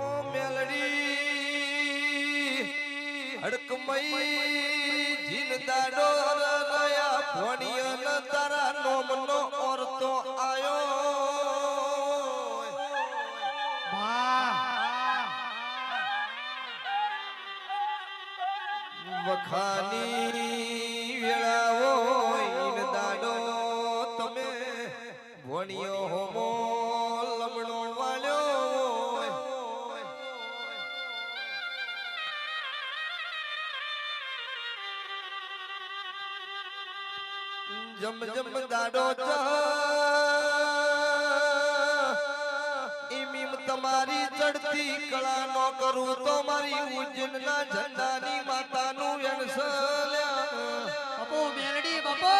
ओ मेलड़ी हड़कमई जिन दाडो नया भणियन तारा नोमनो और तो आयो वखानी वेळाओ इन दाडो तमे भणियो होमो लमणो वाळ्यो जम जम दाडो इमीम तमारी चढ़ती कला नो करूं तो मारी उज्जैन ना झंडानी मातानु व्यंसल्या बापू मेलडी बापू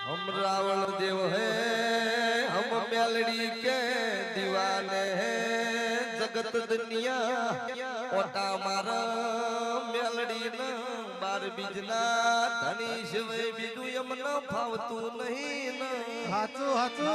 हम रावण देव है हम मेलड़ी के दीवाने हैं जगत दुनिया ओटा मारा मेलड़ी न बार बीजना धनी शिवे बीजू यमन फावतू नहीं न हाचू हाचू